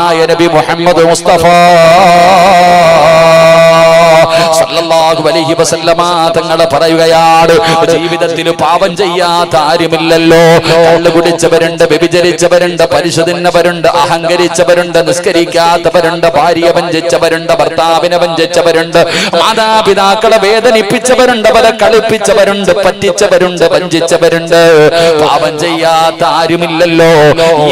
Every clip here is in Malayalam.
മഹാനായ നബി മുഹമ്മദ് മുസ്തഫ സല്ലല്ലാഹു അലൈഹി വസല്ലമ തങ്ങൾ പറയുകയാണ്, ജീവിതത്തിൽ പാപം ചെയ്യാത്ത ആരുമില്ലല്ലോ. കള്ളു കുടിച്ചവരുണ്ട്, വ്യഭിചരിച്ചവരുണ്ട്, പലിശ തിന്നവരുണ്ട്, അഹങ്കരിച്ചവരുണ്ട്, നിസ്കരിക്കാത്തവരുണ്ട്, ഭാര്യയെ വഞ്ചിച്ചവരുണ്ട്, ഭർത്താവിനെ വഞ്ചിച്ചവരുണ്ട്, മാതാപിതാക്കളെ വേദനിപ്പിച്ചവരുണ്ട്, അവരെ കളിപ്പിച്ചവരുണ്ട്, പറ്റിച്ചവരുണ്ട്, വഞ്ചിച്ചവരുണ്ട്. പാപം ചെയ്യാത്ത ആരുമില്ലല്ലോ.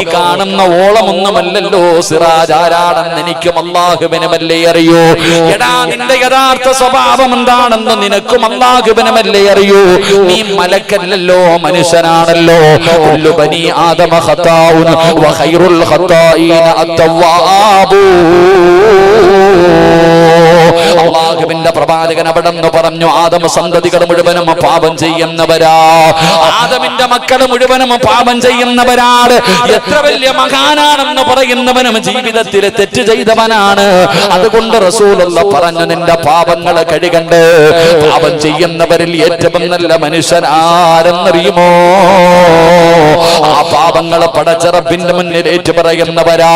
ഈ കാണുന്ന ഓളമൊന്നുമല്ലല്ലോ സിറാജ്. ആരാണെന്ന് എനിക്കും അല്ലാഹുവിനുമല്ലേ അറിയൂ. എടാ, നിന്റെ യഥാർത്ഥ സ്വഭാവം എന്താണെന്ന് നിനക്കും അല്ലാഹുവിനുമല്ലേ അറിയൂ. നീ മലക്കല്ലല്ലോ, മനുഷ്യനാണല്ലോ. കുല്ലു ബനി ആദമ ഖതാഉൻ വ ഖൈറുൽ ഖതാഈന അത്തവ്വാബൂൻ. അല്ലാഹുവിന്റെ പ്രവാചകൻ അവിടെന്ന് പറഞ്ഞു, ആദമ സന്തതികൾ മുഴുവനും പാപം ചെയ്യുന്നവരാ. ആദമിന്റെ മക്കൾ മുഴുവനും പാപം ചെയ്യുന്നവരാണ്. എത്ര വലിയ മഹാനാണെന്ന് പറയുന്നവനും ജീവിതത്തിൽ തെറ്റ് ചെയ്തവനാണ്. അതുകൊണ്ട് റസൂലുള്ള പറഞ്ഞു, നിന്റെ പാപങ്ങളെ കഴുകണ്ട്. പാപം ചെയ്യുന്നവരിൽ ഏറ്റവും നല്ല മനുഷ്യൻ ആരെന്നറിയുമോ? ആ പാപങ്ങളെ പടച്ച റബ്ബിന്റെ മുന്നിൽ ഏറ്റു പറയുന്നവരാ.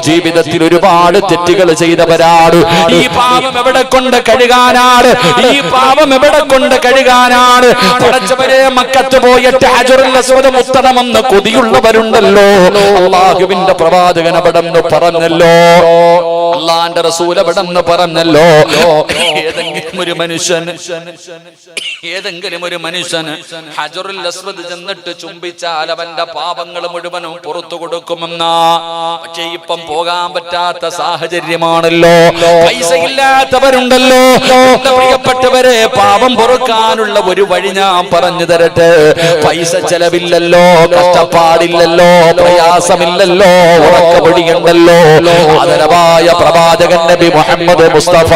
ജീവിതത്തിൽ ഒരുപാട് തെറ്റുകൾ ചെയ്തവരാണ്. ഈ പാപം എവിടെ കൊണ്ട് കഴുകാനാണ്? ഈ പാപം എവിടെ കൊണ്ട് കഴുകാനാണ്? പടച്ചവരെ, മക്കത്ത് പോയിട്ട് ഹജറുൽ അസ്വദ് മുത്തണമെന്ന് കൊതിയുള്ളവരുണ്ടല്ലോ. അല്ലാഹുവിന്റെ പ്രവാചകൻ അവിടെന്ന് പറഞ്ഞല്ലോ, അല്ലാഹുവിന്റെ റസൂൽ അവിടെന്ന് പറഞ്ഞല്ലോ, ഏതെങ്കിലും ഒരു മനുഷ്യൻ ഹജറുൽ അസ്വദ് ചെന്നിട്ട് ചുംബിച്ചാൽ അവന്റെ പാപങ്ങൾ മുഴുവനും പുറത്തു കൊടുക്കുമെന്നാ. പക്ഷെ ഇപ്പം പോകാൻ പറ്റാത്ത സാഹചര്യമാണല്ലോ. പൈസ ഇല്ലാത്തവരുണ്ടല്ലോ. പ്രിയപ്പെട്ടവരെ, പാപം പൊറുക്കാനുള്ള ഒരു വഴി ഞാൻ പറഞ്ഞു തരട്ടെ. പൈസ ചെലവില്ലല്ലോ, കഷ്ടപ്പാടില്ലല്ലോ, പ്രയാസമില്ലല്ലോ, ഉറക്കപൊടിയുണ്ടല്ലോ. ആദരവായ പ്രവാചകൻ നബി മുഹമ്മദ് മുസ്തഫ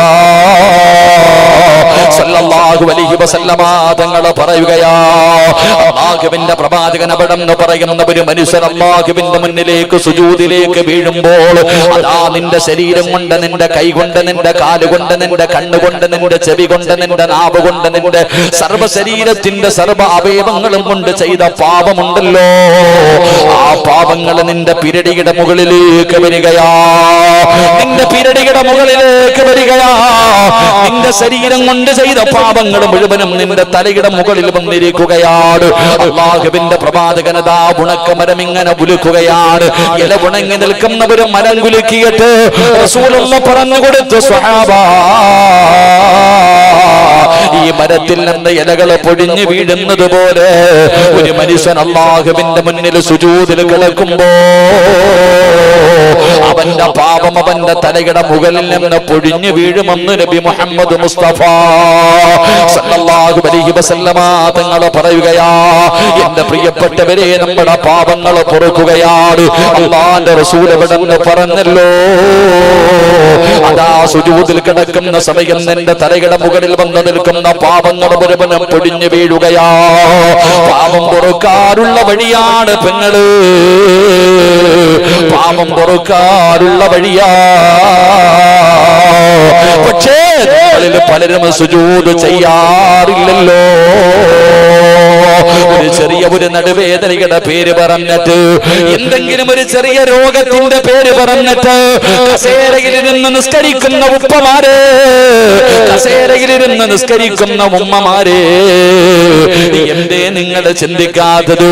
സല്ലല്ലാഹു അലൈഹി വസല്ലമ തങ്ങൾ പറയുകയാ, അല്ലാഹുവിന്റെ പ്രവാചകൻ അവിടെന്ന് പറയുന്ന ഒരു മനുഷ്യൻ അല്ലാഹുവിന്റെ മുന്നിലേക്ക് സുജൂദിലേക്ക് വീഴുമ്പോൾ, അതാ നിന്റെ ശരീരം കൊണ്ട്, നിന്റെ കൈ കൊണ്ട്, നിന്റെ കാല് കൊണ്ട്, നിന്റെ കണ്ണുകൊണ്ട്, നിന്റെ ചെവി കൊണ്ട്, നിന്റെ നാവ് കൊണ്ട്, നിന്റെ സർവ്വ ശരീരത്തിന്റെ സർവ്വ അവയവങ്ങളും കൊണ്ട് ചെയ്ത പാപമുണ്ടല്ലോ. ആ പാപങ്ങൾ നിന്റെ പിരടിയുടെ മുകളിലേക്ക് വരികയാ. നിന്റെ പിരടിയുടെ മുകളിലേക്ക് വരികയാ. നിന്റെ ശരീരം കൊണ്ട് ചെയ്ത പാപങ്ങൾ മുഴുവനും നിന്റെ തലയുടെ മുകളിൽ വന്നിരിക്കുകയാണ്. അല്ലാഹുവിന്റെ പ്രവാചകനതാ ഉണക്കമരം ഇങ്ങനെ ഉലുക്കുകയാണ്. ഇല ഉണങ്ങി നിൽക്കുന്ന ഒരു മരം കുലുക്കിയിട്ട് റസൂലുള്ള പറഞ്ഞു കൊടുത്തു, സ്വഹാബാ, ഈ മരത്തിൽ നിന്ന് ഇലകൾ പൊഴിഞ്ഞു വീഴുന്നത് പോലെ ഒരു മനുഷ്യൻ അല്ലാഹുവിന്റെ മുന്നിൽ സുജൂദിൽ കിടക്കുമ്പോ അവന്റെ പാപം അവന്റെ തലയുടെ മുകളിൽ നിന്ന് പൊഴിഞ്ഞു വീഴുമെന്ന് നബി മുഹമ്മദ് മുസ്തഫ സല്ലല്ലാഹു അലൈഹി വസല്ലമ തങ്ങൾ പറയുകയാ. എന്റെ പ്രിയപ്പെട്ടവരെ, നമ്മുടെ പാപങ്ങൾ പൊറുക്കുകയാണ്. അല്ലാഹുവിന്റെ റസൂൽ എവിടെന്ന് പറഞ്ഞല്ലോ, അതാ സുജൂദിൽ കിടക്കുന്ന സമയം നിന്റെ തലയുടെ മുകളിൽ വന്ന് നിൽക്കുന്ന പാപങ്ങൾ മുഴുവനും പൊടിഞ്ഞു വീഴുകയാ. പാപം പൊറുക്കാനുള്ള വഴിയാണ് പെങ്ങള്, പാപം പൊറുക്കാനുള്ള വഴിയാ. പക്ഷേ നിങ്ങളിൽ പലരും സുജൂദ് ചെയ്യാറില്ലല്ലോ. ഒരു ചെറിയ ഒരു നടുവേദനയുടെ പേര് പറഞ്ഞിട്ട്, എന്തെങ്കിലും ഒരു ചെറിയ രോഗത്തിന്റെ പേര് പറഞ്ഞിട്ട് കസേരയിലിരുന്ന് നിസ്കരിക്കുന്ന ഉപ്പമാരെ, കസേരയിലിരുന്ന് നിസ്കരിക്കുന്ന ഉമ്മമാരെ, എന്തേ നിങ്ങൾ ചിന്തിക്കാത്തത്?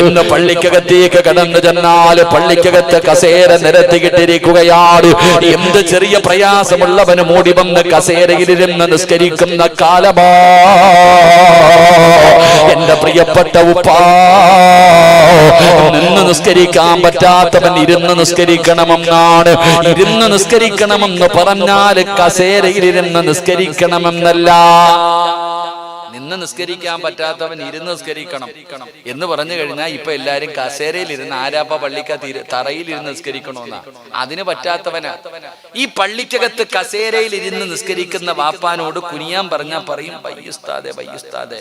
ഇന്ന് പള്ളിക്കകത്തേക്ക് കടന്നു ചെന്നാൽ പള്ളിക്കകത്ത് കസേര നിരത്തിയിട്ടിരിക്കുകയാണ്. എന്ത് ചെറിയ പ്രയാസമുള്ളവന് മൂടി വന്ന് കസേരയിലിരുന്ന് നിസ്കരിക്കുന്ന കാലമാ. എന്റെ പ്രിയപ്പെട്ട ഉപ്പാ, നിന്ന് നിസ്കരിക്കാൻ പറ്റാത്തവൻ ഇരുന്ന് നിസ്കരിക്കണമെന്നാണ്. ഇരുന്ന് നിസ്കരിക്കണമെന്ന് പറഞ്ഞാൽ കസേരയിലിരുന്ന് നിസ്കരിക്കണമെന്നല്ല. നിന്ന് നിസ്കരിക്കാൻ പറ്റാത്തവൻ ഇരുന്ന് നിസ്കരിക്കണം എന്ന് പറഞ്ഞു കഴിഞ്ഞാൽ ഇപ്പൊ എല്ലാരും കസേരയിൽ ഇരുന്ന്, ആരാപ്പ പള്ളിക്ക തറയിൽ ഇരുന്ന് നിസ്കരിക്കണമെന്നാ. അതിന് പറ്റാത്തവനാ. ഈ പള്ളിക്കകത്ത് കസേരയിൽ ഇരുന്ന് നിസ്കരിക്കുന്ന വാപ്പാനോട് കുനിയാൻ പറഞ്ഞാൽ പറയും, വയ്യുസ്താദെ വയ്യുസ്താദെ,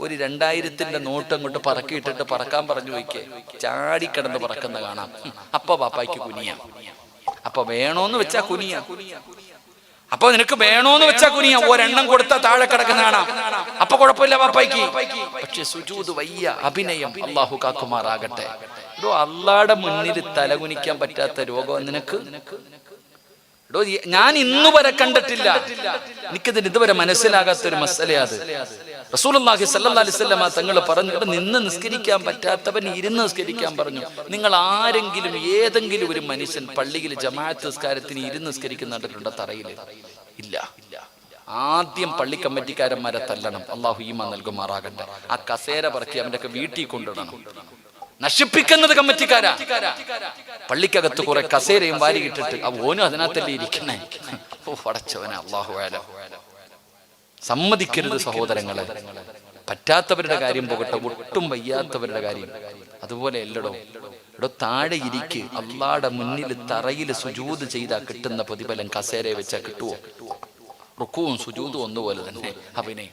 ഒരു 2000 നോട്ട് അങ്ങോട്ട് പറക്കിയിട്ടിട്ട് പറക്കാൻ പറഞ്ഞു വയ്ക്കേ. ചാടിക്കിടന്ന് പറക്കുന്ന കാണാം. അപ്പൊ വാപ്പായ്ക്ക് കുനിയാം. അപ്പൊ വേണോന്ന് വെച്ചാ കുനിയാം. അപ്പൊ നിനക്ക് വേണോന്ന് വെച്ചാ കുനിയാ. ഒരെണ്ണം കൊടുത്താൽ താഴെ കിടക്കുന്ന കാണാം. അപ്പൊ കുഴപ്പമില്ല വാപ്പായ്ക്ക്. പക്ഷെ സുജൂദ് വയ്യ, അഭിനയം. അല്ലാഹു കാക്കുമാറാകട്ടെ. അള്ളാടെ മുന്നിൽ തലകുനിക്കാൻ പറ്റാത്ത രോഗം നിനക്ക്? ഞാൻ ഇന്നു വരെ കണ്ടിട്ടില്ല, എനിക്കതിന് ഇതുവരെ മനസ്സിലാകാത്തൊരു മസലയത്. റസൂലുള്ളാഹി സ്വല്ലല്ലാഹി അലൈഹി വസല്ലം തങ്ങൾ പറഞ്ഞു, നിന്ന് നിസ്കരിക്കാൻ പറ്റാത്തവൻ ഇരുന്ന് നിസ്കരിക്കാൻ പറഞ്ഞു. നിങ്ങൾ ആരെങ്കിലും ഏതെങ്കിലും ഒരു മനുഷ്യൻ പള്ളിയിൽ ജമാഅത്ത് നിസ്കാരത്തിന് ഇരുന്ന് നിസ്കരിക്കുന്ന കണ്ടിട്ടുണ്ടോ? തറയിൽ ഇല്ല. ആദ്യം പള്ളി കമ്മിറ്റിക്കാരന്മാരെ തല്ലണം. അള്ളാഹു ഈമാൻ നൽകുമാറാകട്ടെ. ആ കസേര പറക്കി അവന്റെ ഒക്കെ വീട്ടിൽ കൊണ്ടിടണം. നശിപ്പിക്കുന്നത് കമ്മിറ്റിക്കാരാ. പള്ളിക്കകത്ത് കുറെ കസേരയും വാരിയിട്ടിട്ട് ഓനും അതിനകത്തല്ലേ ഇരിക്കണേ. പടച്ചവനെ അള്ളാഹു ആല. സമ്മതിക്കരുത് സഹോദരങ്ങളെ. പറ്റാത്തവരുടെ കാര്യം പോകട്ടെ, ഒട്ടും വയ്യാത്തവരുടെ കാര്യം അതുപോലെ എല്ലടോ. താഴെ ഇരിക്ക്. അള്ളാടെ മുന്നിൽ തറയിൽ സുജൂദ് ചെയ്താൽ കിട്ടുന്ന പ്രതിഫലം കസേരയെ വെച്ചാൽ കിട്ടുവോ? റുക്കുവും സുജൂദും ഒന്നുപോലെ തന്നെ. അവനെ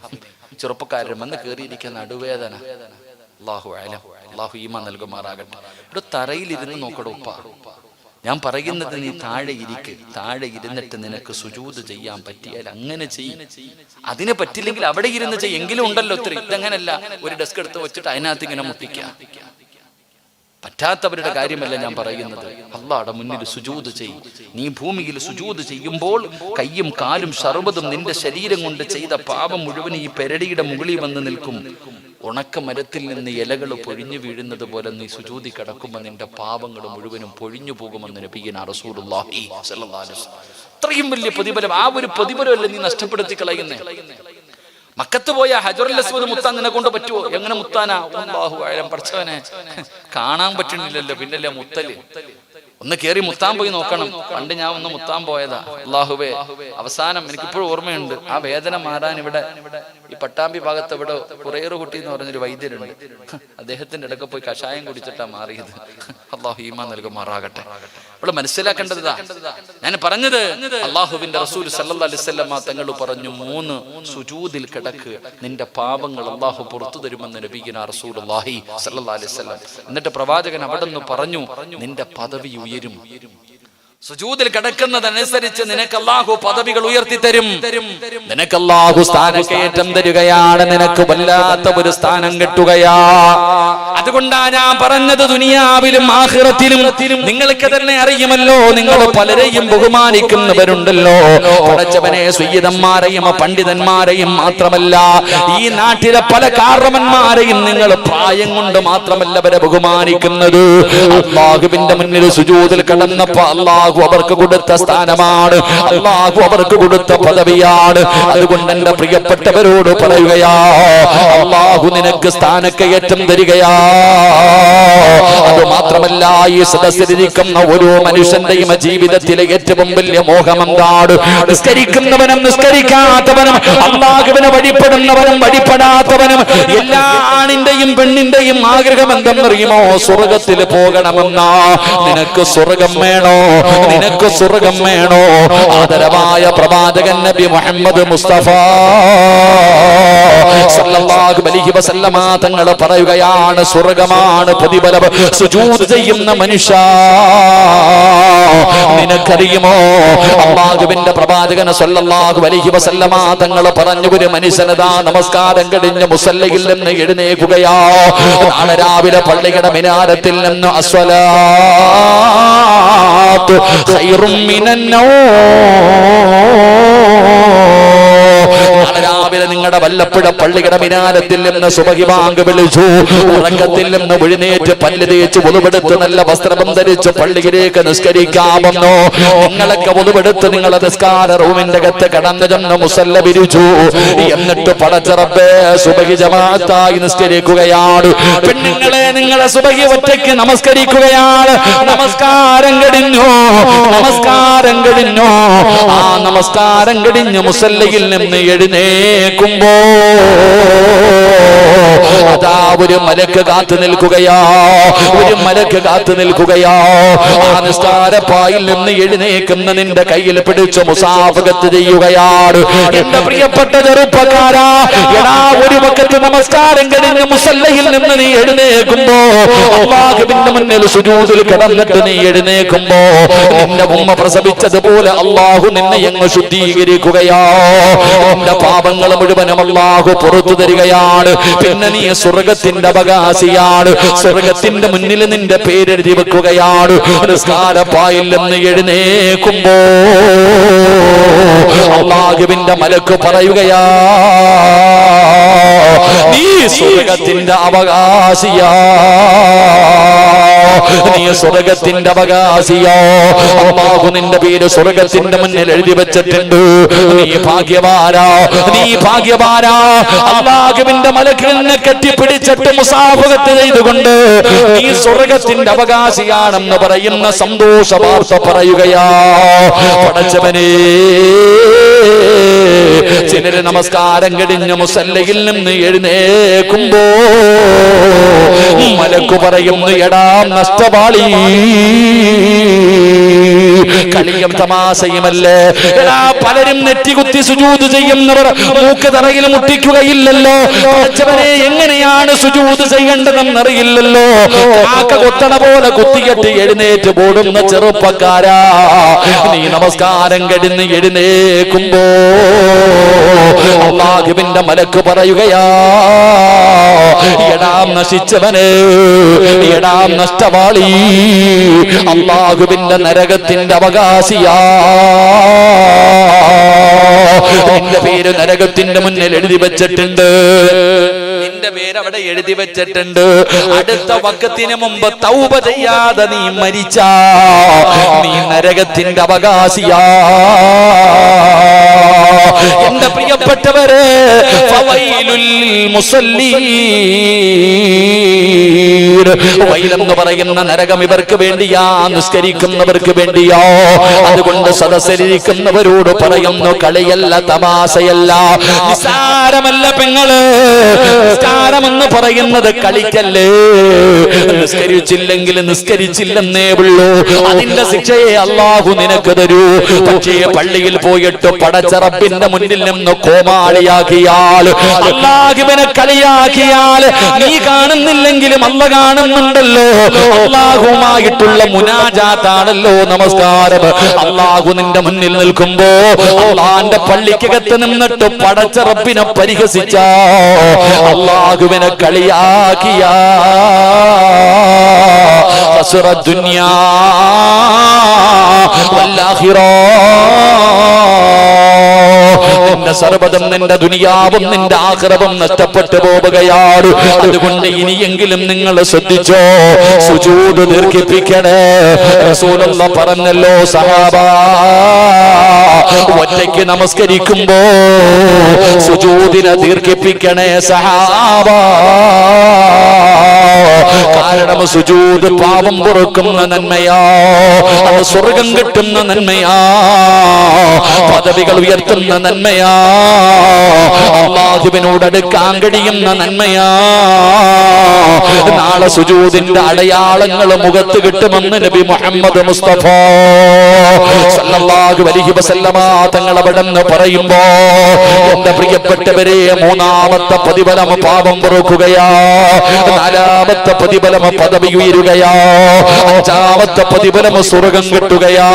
ചെറുപ്പക്കാരൻ വന്ന് കയറിയിരിക്കുന്ന നടുവേദന. അല്ലാഹു അലം. അല്ലാഹു ഈമാൻ നൽകുമാറാകട്ടെ. ഇവിടെ തറയിലിരുന്ന് നോക്കടോ ഉപ്പ. ഞാൻ പറയുന്നത് നീ താഴെ ഇരിക്ക്. താഴെ ഇരുന്നിട്ട് നിനക്ക് സുജൂദ് ചെയ്യാൻ പറ്റിയാൽ അങ്ങനെ ചെയ്യും. അതിന് പറ്റില്ലെങ്കിൽ അവിടെ ഇരുന്ന് ചെയ്യെങ്കിലും ഉണ്ടല്ലോ ഒത്തിരി. ഇതങ്ങനല്ല ഒരു ഡെസ്ക് എടുത്ത് വെച്ചിട്ട് അതിനകത്ത് ഇങ്ങനെ മുട്ടിക്കുക. പറ്റാത്തവരുടെ കാര്യമല്ല ഞാൻ പറയുന്നത്. അള്ളാഹുടെ മുന്നിൽ സുജൂദ് ചെയ്യും. നീ ഭൂമിയിൽ സുജൂദ് ചെയ്യുമ്പോൾ കയ്യും കാലും സർവ്വതും നിന്റെ ശരീരം കൊണ്ട് ചെയ്ത പാപം മുഴുവൻ ഈ പെരടിയുടെ മുകളിൽ വന്ന് നിൽക്കും. ഉണക്ക മരത്തിൽ നിന്ന് ഇലകൾ പൊഴിഞ്ഞു വീഴുന്നത് പോലെ നീ സുജൂദി കിടക്കുമ്പോൾ നിന്റെ പാപങ്ങൾ മുഴുവനും പൊഴിഞ്ഞു പോകുമെന്ന് നബിയുനാ റസൂലുള്ളാഹി സ്വല്ലല്ലാഹു അലൈഹി വസല്ലം. അത്രയും വലിയ പ്രതിഫലം. ആ ഒരു പ്രതിഫലമല്ലേ നീ നഷ്ടപ്പെടുത്തി കളയുന്നേ? മക്കത്ത് പോയ ഹജറുൽ അസ്വദ് മുത്താൻ നിന്നെ കൊണ്ട് പറ്റുമോ? എങ്ങനെ മുത്താനാ? അല്ലാഹു അഅലം. പഠിച്ചവനെ കാണാൻ പറ്റുന്നില്ലല്ലോ, പിന്നല്ലേ മുത്തല്. ഒന്ന് കേറി മുത്താൻ പോയി നോക്കണം. പണ്ട് ഞാൻ ഒന്ന് മുത്താൻ പോയതാ. അല്ലാഹുവേ, അവസാനം എനിക്കിപ്പോഴും ഓർമ്മയുണ്ട്. ആ വേദന മാറാൻ ഇവിടെ ഈ പട്ടാമ്പി ഭാഗത്ത് ഇവിടെ കുറേറ് കുട്ടി എന്ന് പറഞ്ഞൊരു വൈദ്യരുണ്ട്. അദ്ദേഹത്തിന്റെ ഇടയ്ക്ക് പോയി കഷായം കുടിച്ചിട്ടാ മാറിയത്. അല്ലാഹു ഈമാൻ നൽകുമാറാകട്ടെ. ഇവിടെ മനസ്സിലാക്കേണ്ടതാ ഞാൻ പറഞ്ഞത്. അല്ലാഹുവിന്റെ റസൂൽ സല്ലല്ലാഹു അലൈഹി വസല്ലം തങ്ങൾ പറഞ്ഞു, 3 സുജൂദിൽ കിടക്ക്, നിന്റെ പാപങ്ങൾ അല്ലാഹു പുറത്തു തരുമെന്ന് നബിയുനാ റസൂലുള്ളാഹി സല്ലല്ലാഹു അലൈഹി വസല്ലം. എന്നിട്ട് പ്രവാചകൻ അവിടെ നിന്ന് പറഞ്ഞു, നിന്റെ പദവി ഉയരും. സുജൂദിൽ കിടക്കുന്നതനുസരിച്ച് നിനക്ക് അല്ലാഹു പദവികൾ ഉയർത്തി തരും. നിനക്ക് അല്ലാഹു സ്ഥാനക്കയറ്റം തരികയാണ്. നിനക്ക് വല്ലാത്ത ഒരു സ്ഥാനം കിട്ടുകയാ. അതുകൊണ്ടാ ഞാൻ പറഞ്ഞത്, ദുനിയാവിലും ആഖിറത്തിലും നിങ്ങൾക്ക് തന്നെ അറിയുമല്ലോ, നിങ്ങൾ പലരെയും ബഹുമാനിക്കുന്നവരുണ്ടല്ലോ. പടച്ചവനെ, സയ്യിദന്മാരെയും പണ്ഡിതന്മാരെയും മാത്രമല്ല, ഈ നാട്ടിലെ പല കാരണവന്മാരെയും നിങ്ങൾ പ്രായം കൊണ്ട് മാത്രമല്ല അവരെ ബഹുമാനിക്കുന്നത്. അല്ലാഹുവിന്റെ മുന്നിൽ സുജൂദിൽ കിടന്നപ്പോൾ അല്ലാഹു അവർക്ക് കൊടുത്ത സ്ഥാനമാണ്, അല്ലാഹു അവർക്ക് കൊടുത്ത പദവിയാണ്. അതുകൊണ്ട് എന്റെ പ്രിയപ്പെട്ടവരോട് പറയുകയാ, അല്ലാഹു നിനക്ക് സ്ഥാനക്കയറ്റം തരികയാ. അത് മാത്രമല്ല, ഈ സദസ്സിലിരിക്കുന്ന ഓരോ മനുഷ്യന്റെയും ജീവിതത്തിലെ ഏറ്റവും വലിയ മോഹം എന്താണ്? നിസ്കരിക്കുന്നവനും നിസ്കരിക്കാത്തവനും, അല്ലാഹുവിനെ വഴിപ്പെടുന്നവനും വഴിപ്പെടാത്തവനും, എല്ലാ ആണിന്റെയും പെണ്ണിന്റെയും ആഗ്രഹം എന്തെന്നറിയുമോ? സ്വർഗത്തിൽ പോകണമെന്നാ. നിനക്ക് സ്വർഗം വേണോ? നിനക്ക് സ്വർഗം വേണോ? ആദരവായ പ്രവാചകൻ നബി മുഹമ്മദ് മുസ്തഫ സല്ലല്ലാഹു അലൈഹി വസല്ലമ തങ്ങൾ പറയുകയാണ്, സ്വർഗമാണ് പ്രതിഫലം സുജൂദ് ചെയ്യുന്ന മനുഷ്യ. നിനക്കറിയുമോ, അല്ലാഹുവിന്റെ പ്രവാചകൻ സല്ലല്ലാഹു അലൈഹി വസല്ലമ തങ്ങൾ പറഞ്ഞു, ഒരു മനുഷ്യനതാ നമസ്കാരം കഴിഞ്ഞ് മുസല്ലയിൽ നിന്ന് എഴുന്നേൽക്കുകയാ. നാളെ രാവിലെ പള്ളിയുടെ മിനാരത്തിൽ നിന്ന് അസ്വലാത്തു ഖൈറും മിനന്നൗം. രാവിലെ നിങ്ങളുടെ വല്ലപ്പുഴ പള്ളിയുടെ മിനാരത്തിൽ നിന്ന് സുബഹി ബാങ്ക് വിളിച്ചു. ഉറക്കത്തിൽ നിന്ന് എഴുന്നേറ്റ് പല്ല് തേച്ച് വുളുവെടുത്ത് നല്ല വസ്ത്രം ധരിച്ച് പള്ളിയിലേക്ക് നിസ്കരിക്കാമെന്നോ. നിങ്ങളൊക്കെ വുളുവെടുത്ത് നിങ്ങളെ നിസ്കാര റൂമിന്റെ അകത്ത് കടന്നു ചെന്ന് മുസല്ല വിരിച്ചു. എന്നിട്ട് പടച്ച റബ്ബേ, സുബഹി ജമാഅത്തായി നിസ്കരിക്കുകയാണ്. പെണ്ണുങ്ങളെ, നിങ്ങളെ സുബഹി ഒറ്റയ്ക്ക് നമസ്കരിക്കുകയാണ്. നമസ്കാരം കഴിഞ്ഞു, നമസ്കാരം കഴിഞ്ഞു. ആ നമസ്കാരം കഴിഞ്ഞ് മുസല്ലയിൽ നിന്ന് എഴുന്നേൽക്കുമ്പോ അതാ ഒരു മലക്ക് കാത്തു നിൽക്കുകയാ. ഒരു മലക്ക് കാത്തു നിൽക്കുകയാ. ആ നിസ്കാരപ്പായിൽ നിന്ന് എഴുന്നേൽക്കുന്ന നിന്റെ കയ്യിൽ പിടിച്ച് മുസാഫഹത്ത് ചെയ്യുകയാണ്. എന്റെ പ്രിയപ്പെട്ട ചെറുപ്പക്കാരാ, എടാ, ഒരു വഖത്ത് നമസ്കാരം കഴിഞ്ഞ് മുസല്ലയിൽ നിന്ന് നീ എഴുന്നേൽക്കുമ്പോ, അല്ലാഹുവിന്റെ മുന്നിൽ സുജൂദിൽ കിടന്നിട്ട് നീ എഴുന്നേൽക്കുമ്പോ, നിന്റെ ഉമ്മ പ്രസവിച്ചതുപോലെ അല്ലാഹു നിന്നെ അങ്ങ് ശുദ്ധീകരിക്കുകയാ. നിന്റെ പാപങ്ങൾ മുഴുവനും അല്ലാഹു അല്ലാഹു പുറത്തു തരികയാണ്. പിന്നെ നീ സ്വർഗത്തിന്റെ അവകാശിയാണ്. സ്വർഗത്തിന്റെ മുന്നിൽ നിന്റെ പേരെഴുതി വെക്കുകയാണ്. നിസ്കാരപ്പായിൽ നിന്ന് എഴുന്നേക്കുമ്പോ അല്ലാഹുവിന്റെ മലക്ക് പറയുകയാ, നീ സ്വർഗത്തിന്റെ അവകാശിയാ, നീ സ്വർഗത്തിന്റെ അവകാശിയോ. അല്ലാഹു നിന്റെ പേര് സ്വർഗത്തിന്റെ മുന്നിൽ എഴുതി വെച്ചിട്ടുണ്ട്. നീ ഭാഗ്യവാനാ, നീ ഭാഗ്യവാനാ. അല്ലാഹുവിന്റെ മലക്കിൽ നിന്നെ കെട്ടിപ്പിടിച്ചിട്ട് മുസാഫഹത്ത് ചെയ്തുകൊണ്ട് നീ സ്വർഗത്തിന്റെ അവകാശിയാണെന്ന് പറയുന്ന സന്തോഷ വാർത്ത പറയുകയാ. പടച്ചവനേ, ചിലര് നമസ്കാരം കഴിഞ്ഞ് മുസല്ലയിൽ നിന്ന് എഴുന്നേക്കുമ്പോ മലക്കു പറയുന്നു, എടാ നഷ്ടപാളി, കളിയും തമാശയുമല്ലേ. എടാ, പലരും നെറ്റികുത്തി സുജൂദ് ചെയ്യുന്നവർ മൂക്ക് തറയിൽ മുട്ടിക്കുകയില്ലല്ലോ. പടച്ചവനെ, എങ്ങനെയാണ് സുജൂദ് ചെയ്യേണ്ടതെന്നറിയില്ലല്ലോ. കാക്ക കൊത്തണ പോലെ കുത്തികെട്ടി എഴുന്നേറ്റ് പോടുന്ന ചെറുപ്പക്കാരാ, നീ നമസ്കാരം കഴിഞ്ഞ് എഴുന്നേക്കുമ്പോ അല്ലാഹുവിന്റെ മലക്ക് പറയുകയാ, എടാ നശിച്ചവന്, എടാ നഷ്ടവാളി, അല്ലാഹുവിന്റെ നരകത്തിന്റെ അവകാശിയാ. നിന്റെ പേര് നരകത്തിന്റെ മുന്നിൽ എഴുതി വെച്ചിട്ടുണ്ട്. നിന്റെ പേര് അവിടെ എഴുതി വെച്ചിട്ടുണ്ട്. അടുത്ത വഖത്തിന് മുമ്പ് തൗബ ചെയ്യാതെ നീ മരിച്ചാ നീ നരകത്തിന്റെ അവകാശിയാ. എന്റെ പ്രിയപ്പെട്ടവരെ, ഫവൈലുൽ മുസല്ലീൻ, വൈലെന്ന് പറയുന്ന നരകം ഇവർക്ക് വേണ്ടിയാ, നിസ്കരിക്കുന്നവർക്ക് വേണ്ടിയോ. അതുകൊണ്ട് സദസ്സിലിരിക്കുന്നവരോട് പറയുന്നു, കളിയല്ല, തമാശയല്ല, നിസ്സാരമല്ല പെങ്ങള്. നിസ്കാരമെന്ന് പറയുന്നത് കളിക്കല്ലേ. നിസ്കരിച്ചില്ലെങ്കിൽ നിസ്കരിച്ചില്ലെന്നേ ഉള്ളൂ. അതിന്റെ ശിക്ഷയെ അല്ലാഹു നിനക്ക് തരൂ. പക്ഷേ പള്ളിയിൽ പോയിട്ട് പടച്ച റബ്ബിന്റെ മുന്നിൽ നിന്ന് കോമാളിയാക്കിയാൽ, അല്ലാഹുവിനെ കളിയാക്കിയാൽ, നീ കാണുന്നില്ലെങ്കിലും അല്ല കാണുന്നുണ്ടല്ലോ. അല്ലാഹുമായിട്ടുള്ള മുനാജാത്താണല്ലോ നമസ്കാരം. അല്ലാഹു നിന്റെ മുന്നിൽ നിൽക്കുമ്പോ അല്ലാഹുവിന്റെ പള്ളിക്കകത്ത് നിന്നിട്ട് പടച്ച റബ്ബിനെ പരിഹസിച്ച, അല്ലാഹുവിനെ കളിയാക്കിയാ, ഖസ്റ ദുനിയാ വൽ ആഖിറ. നിന്റെ സർവ്വതും, നിന്റെ ദുനിയാവും നിന്റെ ആഖിറവും നഷ്ടപ്പെട്ടു പോവുകയാണ്. അതുകൊണ്ട് ഇനിയെങ്കിലും നിങ്ങൾ ശ്രദ്ധിച്ചോ, സുജൂദ് ദീർഘിപ്പിക്കണേ. റസൂലുള്ളാഹി പറഞ്ഞല്ലോ, സഹാബാ, ഒറ്റയ്ക്ക് നമസ്കരിക്കുമ്പോ സുജൂദിനെ ദീർഘിപ്പിക്കണേ സഹാബാ. കാരണം സുജൂദ് പാപം പൊറുക്കുന്ന നന്മയാ, അത് സ്വർഗം കിട്ടുന്ന നന്മയാ, പദവികൾ ഉയർത്തുന്ന നന്മയാ, അല്ലാഹുവിനോട് അടുക്കാൻ കഴിയുന്ന നന്മയാ. നാളെ സുജൂദിന്റെ അടയാളങ്ങൾ മുഖത്ത് കിട്ടുമെന്ന് നബി മുഹമ്മദ് മുസ്തഫ സല്ലല്ലാഹു അലൈഹി വസല്ലമ തങ്ങൾ അവിടെന്ന് പറയുമ്പോ, എന്റെ പ്രിയപ്പെട്ടവരെ, മൂന്നാമത്തെ പ്രതിഫലം പാപം പൊറുക്കുകയാ, നാലാമത്തെ പ്രതിഫലം പദവി ഉയരുകയാ, അഞ്ചാമത്തെ പ്രതിഫലം സ്വർഗം കിട്ടുകയാ.